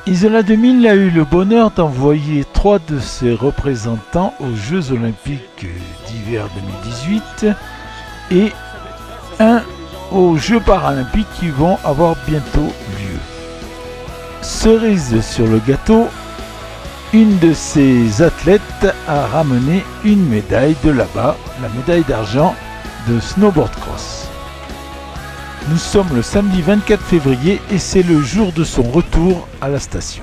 Isola 2000 a eu le bonheur d'envoyer 3 de ses représentants aux Jeux Olympiques d'hiver 2018 et un aux Jeux Paralympiques qui vont avoir bientôt lieu. Cerise sur le gâteau, une de ces athlètes a ramené une médaille de là-bas, la médaille d'argent de snowboard cross. Nous sommes le samedi 24 février et c'est le jour de son retour à la station.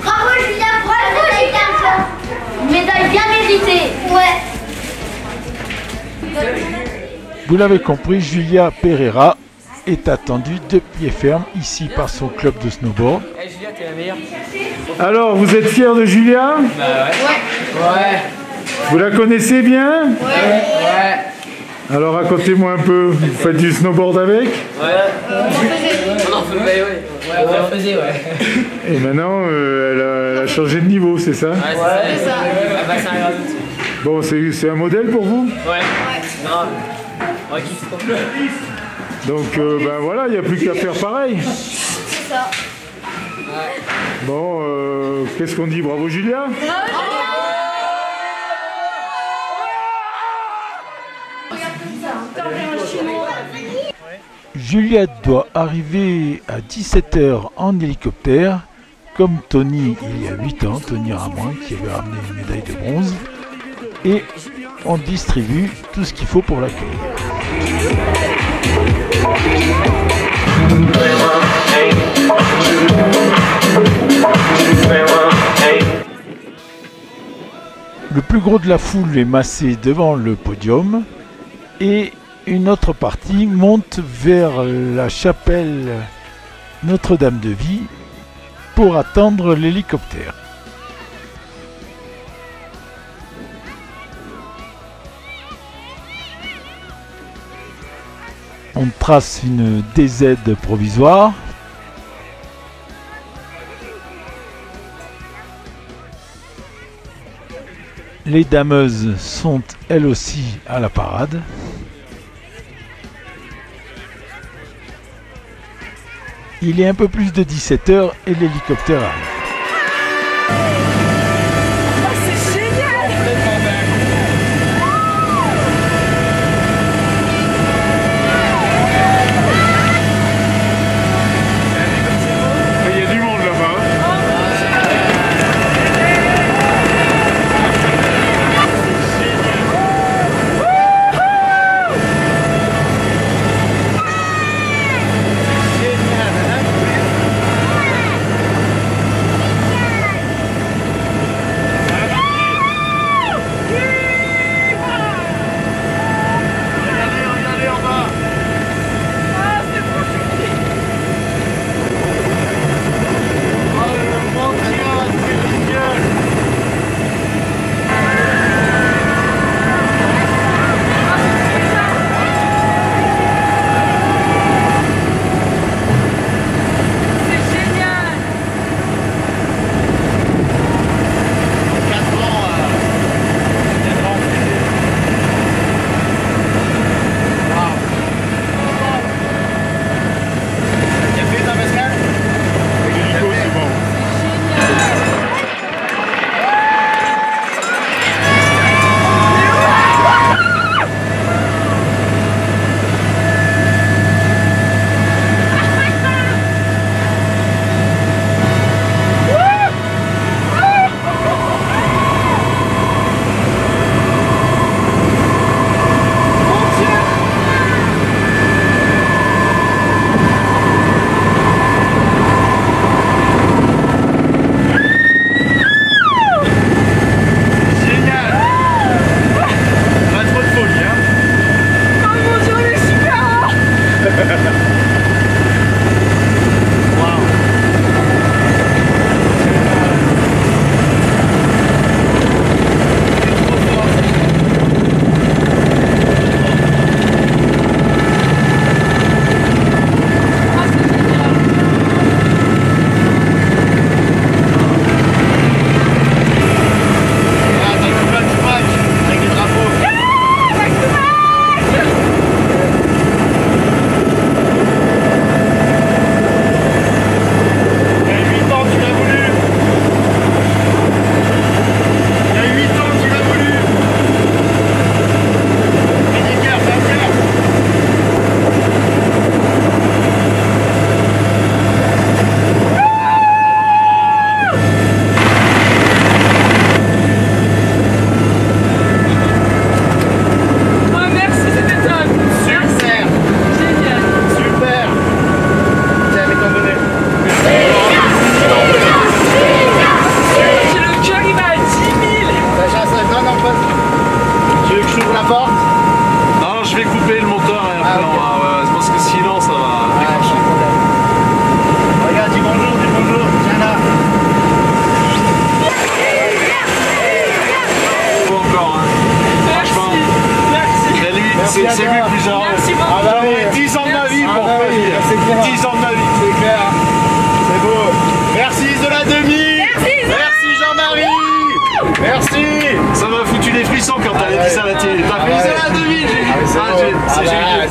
Bravo Julien, bravo Julien. Médaille bien méritée. Ouais. Vous l'avez compris, Julia Pereira est attendue de pied ferme ici par son club de snowboard. Hey Julia, t'es la meilleure. Alors, vous êtes fiers de Julia? Bah ouais. Vous la connaissez bien? Ouais. Alors, racontez-moi un peu. Vous faites du snowboard avec? On en faisait, ouais. Et maintenant, elle a changé de niveau, c'est ça? Ouais, c'est ça. Ah bah, c'est un grave outil. Bon, c'est un modèle pour vous? Ouais. Grave. Ouais, qui se complète. Donc, ben voilà, il n'y a plus qu'à faire pareil. C'est ça. Bon, qu'est-ce qu'on dit? Bravo Julia? Julia doit arriver à 17h en hélicoptère, comme Tony il y a 8 ans, Tony Ramon qui avait ramené une médaille de bronze. Et on distribue tout ce qu'il faut pour l'accueillir. Le plus gros de la foule est massé devant le podium et une autre partie monte vers la chapelle Notre-Dame-de-Vie pour attendre l'hélicoptère. On trace une DZ provisoire. Les dameuses sont elles aussi à la parade. Il est un peu plus de 17h et l'hélicoptère arrive. Il y a du monde là-bas.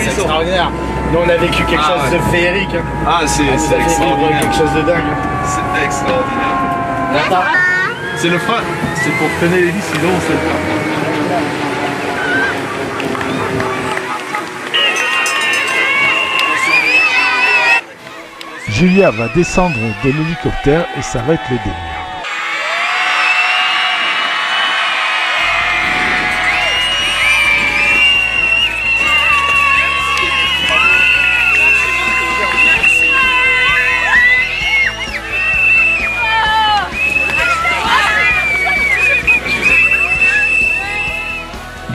c'est extraordinaire. Nous on a vécu quelque chose de féerique. Hein. Ah, c'est extraordinaire. Quelque chose de dingue. C'est extraordinaire. Attends. C'est le frein. C'est pour freiner l'hélice, sinon on sait pas. Julia va descendre de l'hélicoptère et ça va être le délire.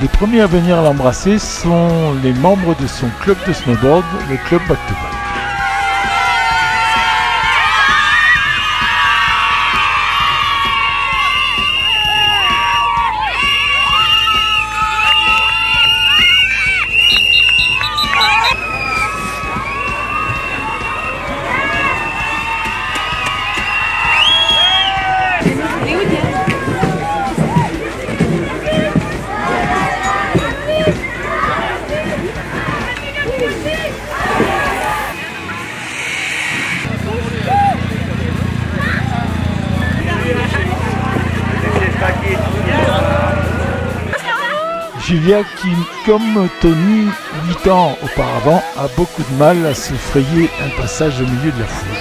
Les premiers à venir l'embrasser sont les membres de son club de snowboard, le club Back to Back. Julia qui, comme Tony, 8 ans auparavant, a beaucoup de mal à se frayer un passage au milieu de la foule.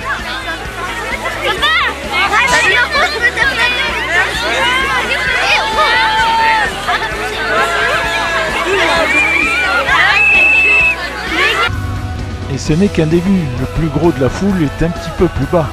Et ce n'est qu'un début, le plus gros de la foule est un petit peu plus bas.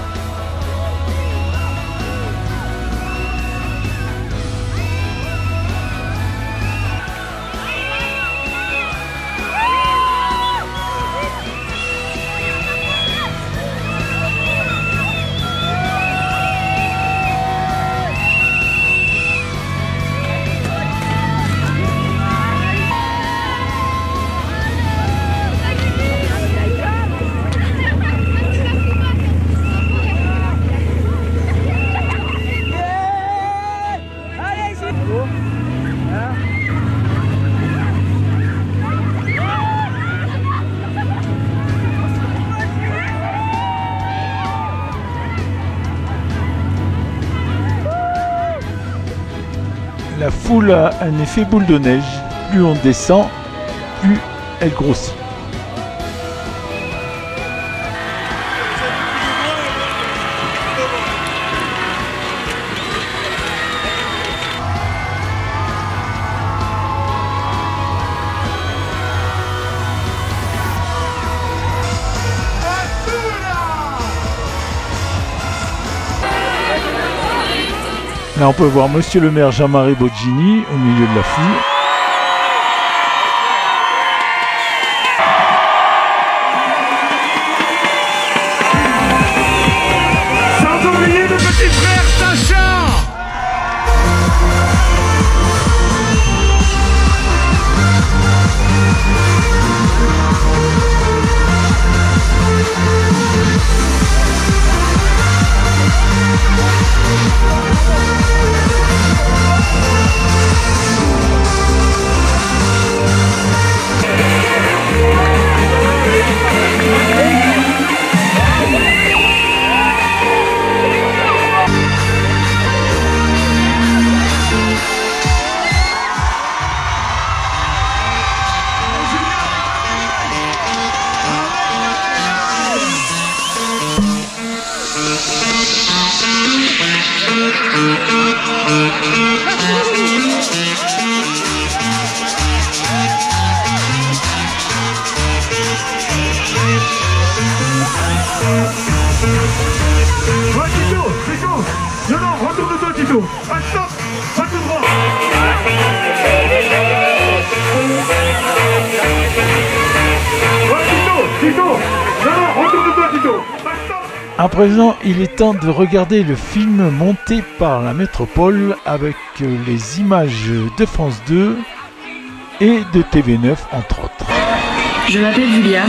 La foule a un effet boule de neige. Plus on descend, plus elle grossit. Là, on peut voir Monsieur le maire Jean-Marie Boggini au milieu de la foule. Sans oublier le petit frère Sacha. Ouais, Tito, c'est chaud. Non, non, retourne-toi, Tito. Ah, stop, pas tout droit. Ouais, Tito. Non, non, retourne-toi, Tito. Ah, stop. À présent, il est temps de regarder le film monté par la métropole avec les images de France 2 et de TV9, entre autres. Je m'appelle Julia.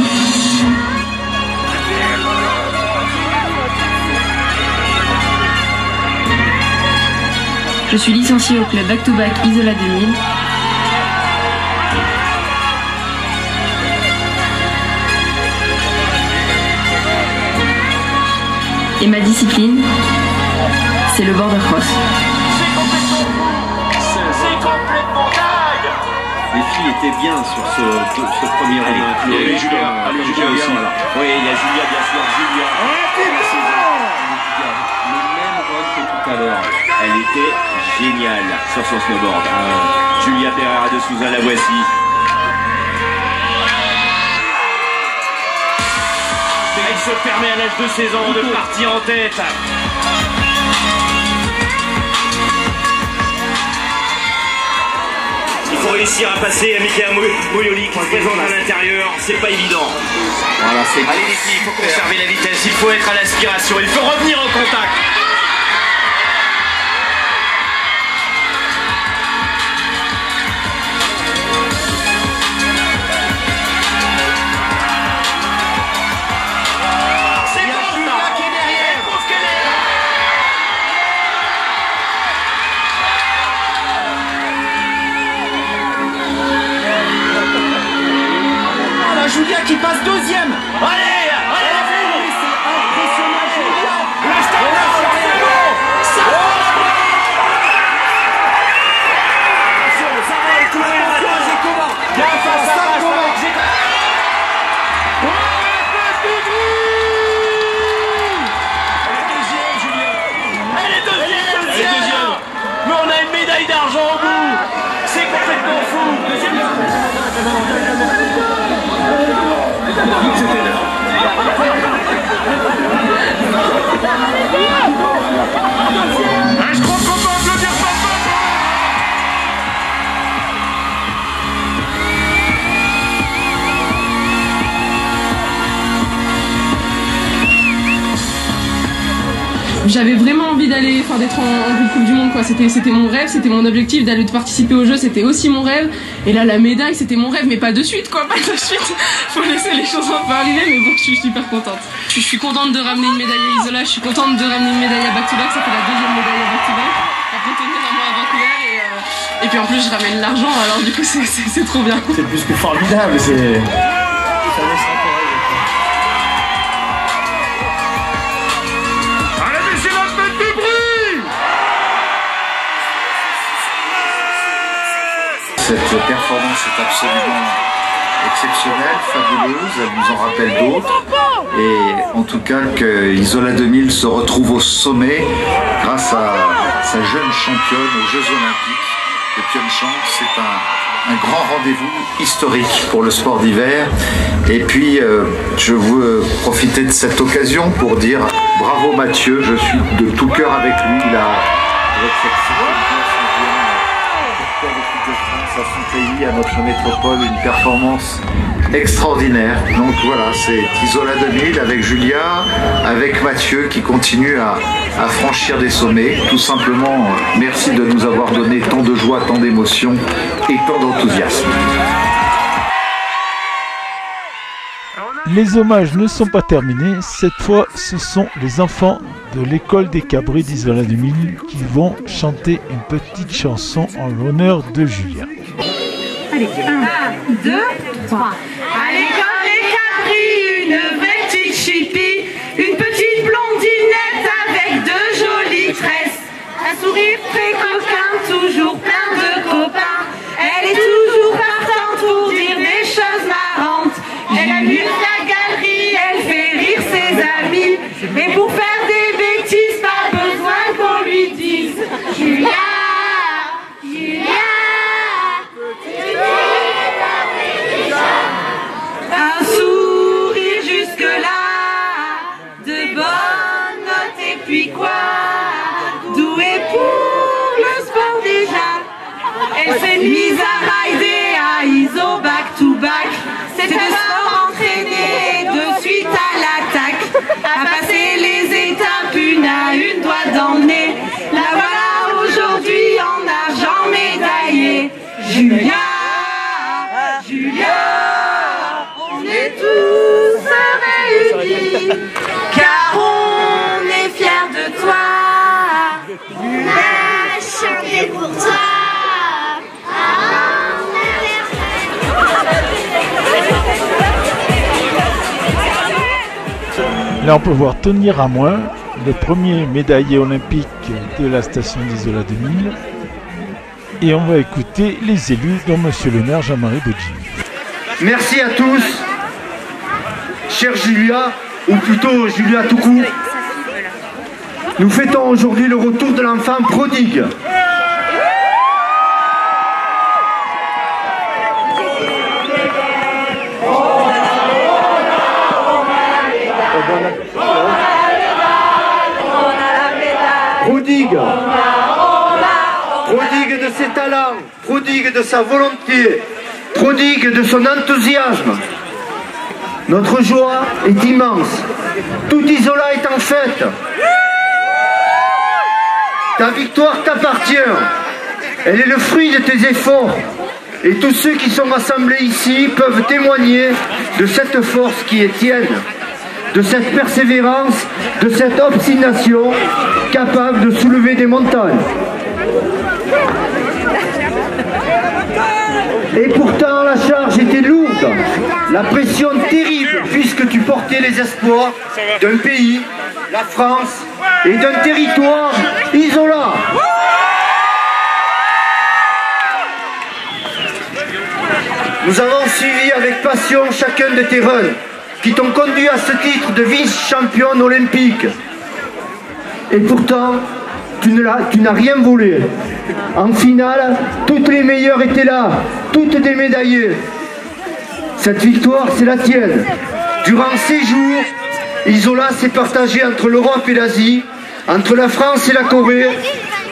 Je suis licenciée au club Back to Back Isola 2000. Et ma discipline, c'est le border cross. Les filles étaient bien sur ce premier round. Il y a Julia aussi. Oui, il y a Julia, bien sûr. Julia. Le même rôle que tout à l'heure. Elle était géniale sur son snowboard. Julia Pereira de Souza, la voici. Elle se permet à l'âge de 16 ans de partir en tête. Il faut réussir à passer à Mika Moyoli qui se présente à l'intérieur, c'est pas évident. Voilà, c'est Allez les filles, il faut conserver la vitesse, il faut être à l'aspiration, il faut revenir au contact. Julia qui passe deuxième. Allez, C'est impressionnant, Julia. le standard, c'est bon. Ça va courir. Elle est deuxième. Mais on a une médaille d'argent au bout. C'est complètement fou. Je crois qu'on peut applaudir ça. J'avais vraiment envie d'aller, d'être en Coupe du Monde, quoi. C'était mon rêve, c'était mon objectif d'aller participer aux Jeux, c'était aussi mon rêve. Et là, la médaille, c'était mon rêve, mais pas de suite, quoi, pas de suite. Faut laisser les choses un peu arriver, mais bon, je suis super contente. Je suis contente de ramener une médaille à Isola, je suis contente de ramener une médaille à Back to Back, ça fait la deuxième médaille à Back to Back. Après tenir un mois à Vancouver, et puis en plus, je ramène l'argent, alors du coup, c'est trop bien. C'est plus que formidable, c'est... Allez, messieurs, la fête du bruit. Cette performance est absolument exceptionnelle, fabuleuse, elle nous en rappelle d'autres. Et en tout cas que Isola 2000 se retrouve au sommet grâce à sa jeune championne aux Jeux Olympiques de Pyeongchang. C'est un grand rendez-vous historique pour le sport d'hiver. Et puis je veux profiter de cette occasion pour dire bravo Mathieu, je suis de tout cœur avec lui. Il a avec à son pays, à notre métropole, une performance extraordinaire. Donc voilà, c'est Isola 2000 avec Julia, avec Mathieu qui continue à franchir des sommets. Tout simplement, merci de nous avoir donné tant de joie, tant d'émotions et tant d'enthousiasme. Les hommages ne sont pas terminés. Cette fois, ce sont les enfants de l'école des Cabris d'Isola 2000 qui vont chanter une petite chanson en l'honneur de Julia. Allez, 1, 2, 3. À l'école des Cabris, une vraie petite chipie, une petite blondinette avec de jolies tresses, un sourire très coquin, toujours plein de copains. Elle est toujours partante pour dire des choses marrantes. Elle amuse la galerie, elle fait rire ses amis. Et pour faire des bêtises, pas besoin qu'on lui dise Julia, Julia. Un sourire jusque-là, de bonnes notes et puis quoi? Douée pour le sport déjà. Elle s'est mise à rider à ISO back to back. C'était le sport entraîné de suite à l'attaque. À passer les étapes une à une, doigt dans le nez. La voilà aujourd'hui en argent médaillée. Julia, Julia. On est tous réunis, car on est fiers de toi. On a chanté pour toi. Là, on peut voir Tony Ramoin, le premier médaillé olympique de la station d'Isola 2000. Et on va écouter les élus, dont Monsieur le maire Jean-Marie Boggini. Merci à tous, cher Julia, ou plutôt Julia tout court. Nous fêtons aujourd'hui le retour de l'enfant prodigue. Prodigue. Prodigue de ses talents, prodigue de sa volonté, prodigue de son enthousiasme. Notre joie est immense. Tout Isola est en fête. Ta victoire t'appartient. Elle est le fruit de tes efforts. Et tous ceux qui sont rassemblés ici peuvent témoigner de cette force qui est tienne, de cette persévérance, de cette obstination capable de soulever des montagnes. Et pourtant la charge était lourde, la pression terrible, puisque tu portais les espoirs d'un pays, la France, et d'un territoire, Isola. Nous avons suivi avec passion chacun de tes runs, qui t'ont conduit à ce titre de vice-championne olympique. Et pourtant, tu n'as rien volé. En finale, toutes les meilleures étaient là, toutes des médaillées. Cette victoire, c'est la tienne. Durant ces jours, Isola s'est partagé entre l'Europe et l'Asie, entre la France et la Corée.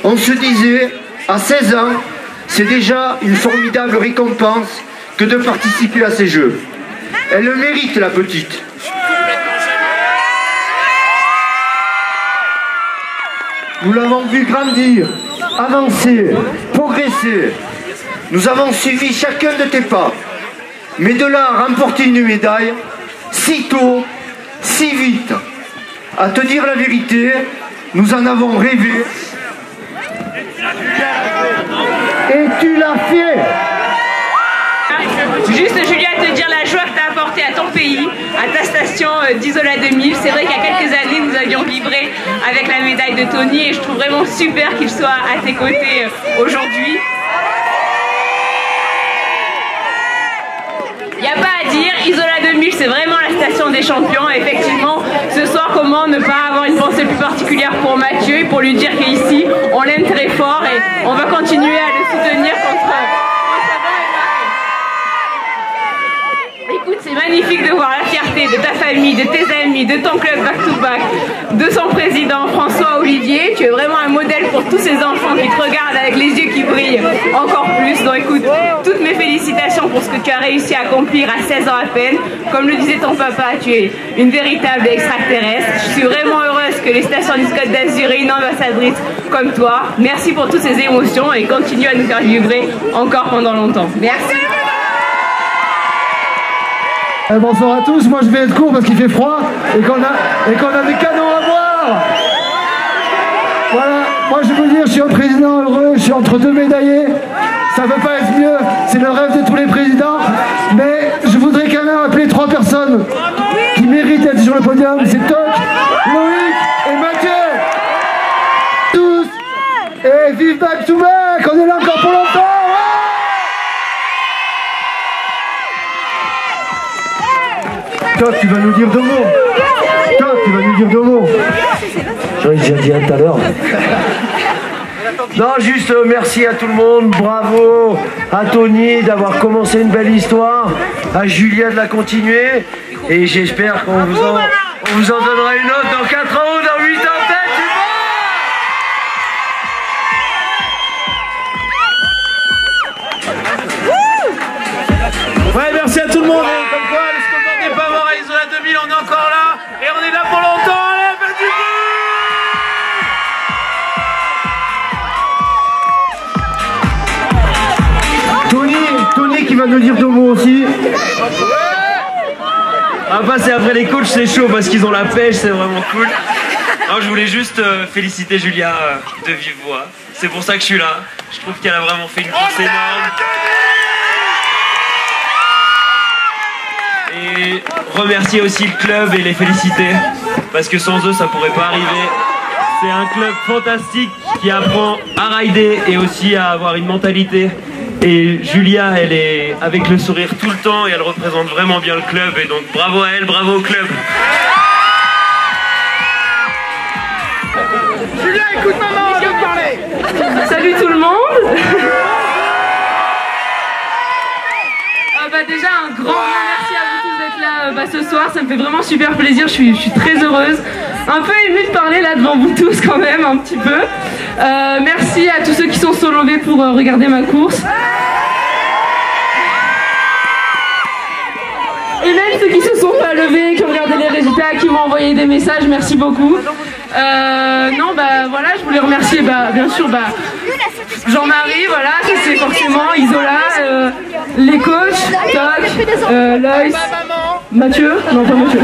On se disait, à 16 ans, c'est déjà une formidable récompense que de participer à ces Jeux. Elle le mérite, la petite. Nous l'avons vu grandir, avancer, progresser. Nous avons suivi chacun de tes pas. Mais de là à remporter une médaille, si tôt, si vite. À te dire la vérité, nous en avons rêvé. Et tu l'as fait. Juste Julia, te dire la joie que tu as apportée à ton pays, à ta station d'Isola 2000. C'est vrai qu'il y a quelques années, nous avions vibré avec la médaille de Tony et je trouve vraiment super qu'il soit à tes côtés aujourd'hui. Il n'y a pas à dire, Isola 2000 c'est vraiment la station des champions. Effectivement, ce soir, comment ne pas avoir une pensée plus particulière pour Mathieu et pour lui dire qu'ici, on l'aime très fort et on va continuer à le soutenir contre Écoute, c'est magnifique de voir la fierté de ta famille, de tes amis, de ton club back-to-back, de son président François Olivier. Tu es vraiment un modèle pour tous ces enfants qui te regardent avec les yeux qui brillent encore plus. Donc écoute, toutes mes félicitations pour ce que tu as réussi à accomplir à 16 ans à peine. Comme le disait ton papa, tu es une véritable extraterrestre. Je suis vraiment heureuse que les stations du Côte d'Azur aient une ambassadrice comme toi. Merci pour toutes ces émotions et continue à nous faire vibrer encore pendant longtemps. Merci. Bonsoir à tous, moi je vais être court parce qu'il fait froid et qu'on a des canons à boire. Voilà, moi je vais vous dire, je suis un président heureux, je suis entre deux médaillés, ça ne peut pas être mieux, c'est le rêve de tous les présidents, mais je voudrais quand même appeler 3 personnes qui méritent d'être sur le podium, c'est Toc, Loïc et Mathieu. Tous, et vive back to back, on est là encore pour longtemps. Toi, tu vas nous dire 2 mots. Toi, tu vas nous dire 2 mots. J'en ai déjà dit un tout à l'heure. Non, juste merci à tout le monde. Bravo à Tony d'avoir commencé une belle histoire. À Julia de la continuer. Et j'espère qu'on vous en donnera une autre dans 4 ans ou dans 8 ans peut-être. Ouais, merci à tout le monde. Comme quoi, le slogan n'est pas mort à Isola 2000, on est encore là et on est là pour longtemps. Allez, faites du bruit. Tony qui va nous dire 2 mots aussi. On va passer après les coachs, c'est chaud parce qu'ils ont la pêche, c'est vraiment cool. Non, je voulais juste féliciter Julia de vive voix. C'est pour ça que je suis là. Je trouve qu'elle a vraiment fait une course énorme. Et et remercier aussi le club et les féliciter, parce que sans eux ça pourrait pas arriver. C'est un club fantastique qui apprend à rider et aussi à avoir une mentalité. Et Julia, elle est avec le sourire tout le temps et elle représente vraiment bien le club. Et donc bravo à elle, bravo au club. Julia, écoute maman, on veut parler. Salut tout le monde. Déjà un grand merci à vous tous d'être là ce soir, ça me fait vraiment super plaisir, je suis très heureuse. Un peu émue de parler là devant vous tous quand même, un petit peu. Merci à tous ceux qui sont levés pour regarder ma course. Et même ceux qui se sont pas levés, qui ont regardé les résultats, qui m'ont envoyé des messages, merci beaucoup. Non, bah voilà, je voulais remercier bien sûr Jean-Marie, voilà, ça c'est forcément Isola, les coachs, Toc, Loïs, Mathieu, non pas Mathieu,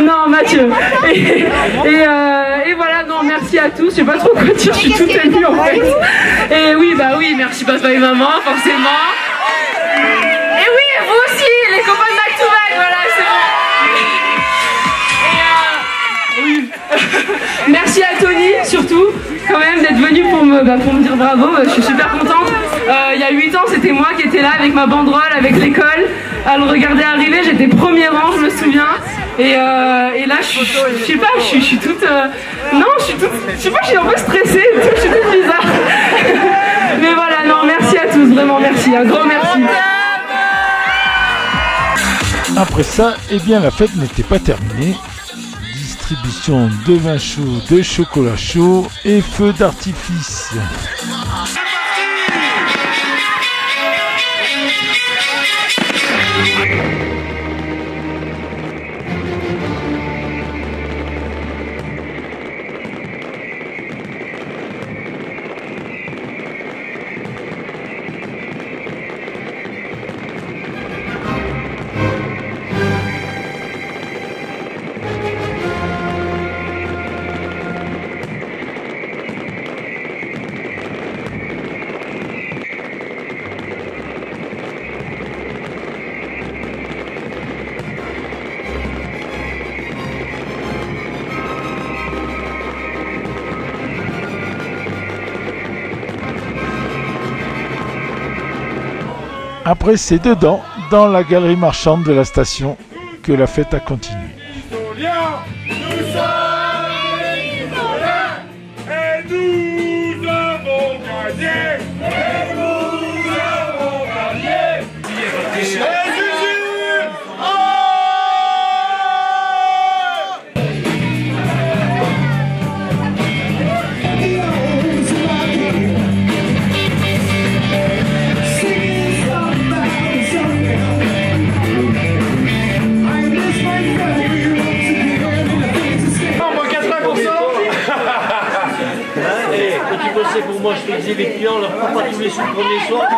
non Mathieu, et voilà, non merci à tous, je sais pas trop quoi dire, je suis toute émue en fait. Et oui, oui, merci papa et maman, forcément. Et oui, vous aussi, les copains de Back to Back, voilà, c'est bon. Oui. Merci à Tony, surtout, quand même, d'être venu pour me dire bravo, je suis super contente. Il y a 8 ans, c'était moi qui étais là avec ma banderole, avec l'école, à le regarder arriver, j'étais premier rang, je me souviens. Et là, je sais pas, je suis toute... non, je sais pas, je suis un peu stressée, je suis toute bizarre. Mais voilà, non, merci à tous, vraiment merci, un grand merci. Après ça, eh bien la fête n'était pas terminée. Distribution de vin chaud, de chocolat chaud et feu d'artifice. Après, c'est dedans, dans la galerie marchande de la station, que la fête a continué. C'est pour moi, je fais les clients, leur prends pas tous les sous le premier soir.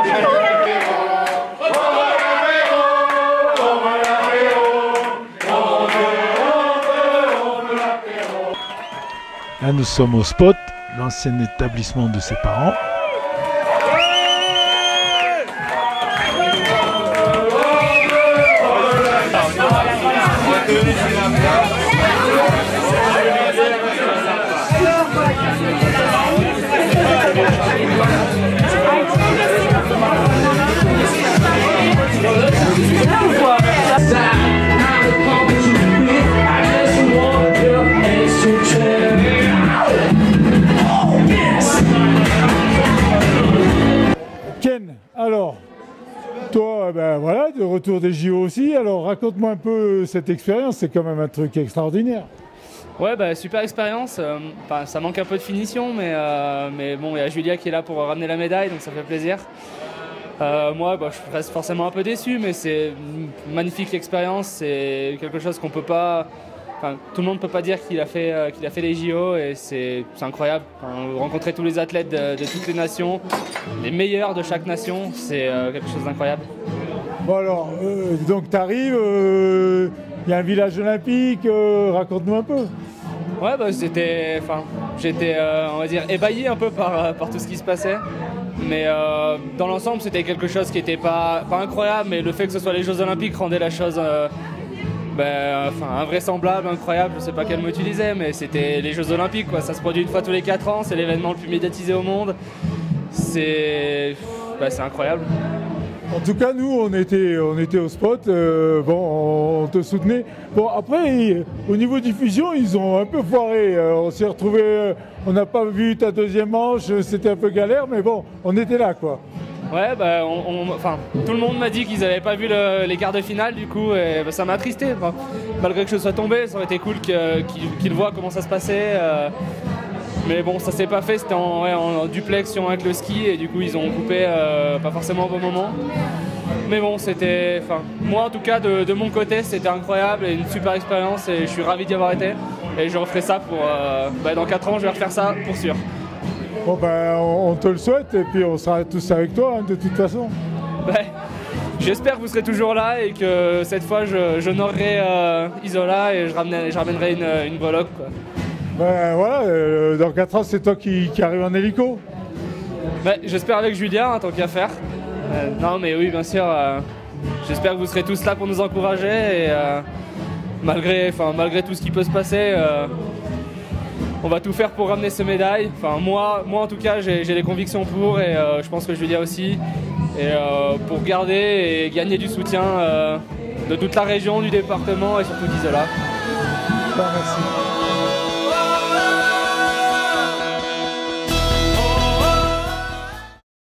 Là, nous sommes au Spot, l'ancien établissement de ses parents. Ken, alors, toi, voilà, de retour des JO aussi, alors raconte-moi un peu cette expérience, c'est quand même un truc extraordinaire. Ouais, super expérience. Ça manque un peu de finition, mais bon, il y a Julia qui est là pour ramener la médaille, donc ça fait plaisir. Moi, je reste forcément un peu déçu, mais c'est une magnifique expérience. C'est quelque chose qu'on peut pas. Tout le monde ne peut pas dire qu'il a fait les JO et c'est incroyable. Rencontrer tous les athlètes de toutes les nations, les meilleurs de chaque nation, c'est quelque chose d'incroyable. Bon alors, donc tu arrives, il y a un village olympique, raconte-nous un peu. Ouais, j'étais, on va dire, ébahi un peu par tout ce qui se passait. Mais dans l'ensemble, c'était quelque chose qui n'était pas incroyable, mais le fait que ce soit les Jeux Olympiques rendait la chose invraisemblable, incroyable, je sais pas quel mot utiliser, mais c'était les Jeux Olympiques, quoi. Ça se produit une fois tous les 4 ans, c'est l'événement le plus médiatisé au monde. C'est incroyable. En tout cas, nous, on était au spot, on te soutenait. Bon, après, au niveau diffusion, ils ont un peu foiré. On s'est retrouvés, on n'a pas vu ta deuxième manche, c'était un peu galère, mais bon, on était là, quoi. Ouais, tout le monde m'a dit qu'ils n'avaient pas vu les quarts de finale, du coup, et ça m'a attristé. Malgré que je sois tombé, ça aurait été cool qu'ils voient comment ça se passait. Mais bon, ça s'est pas fait, c'était en duplex avec le ski, et du coup, ils ont coupé pas forcément au bon moment. Mais bon, moi en tout cas, de mon côté, c'était incroyable et une super expérience, et je suis ravi d'y avoir été. Et je referai ça dans 4 ans, je vais refaire ça pour sûr. Bon on te le souhaite et puis on sera tous avec toi de toute façon. J'espère que vous serez toujours là et que cette fois j'honorerai Isola et je ramènerai une breloque, quoi. Dans 4 ans c'est toi qui arrive en hélico. J'espère avec Julia, tant qu'à faire. Non mais oui bien sûr, j'espère que vous serez tous là pour nous encourager et malgré tout ce qui peut se passer, on va tout faire pour ramener ces médailles. Moi en tout cas, j'ai les convictions pour, et je pense que Julia aussi. Et pour garder et gagner du soutien de toute la région, du département et surtout d'Isola. Merci.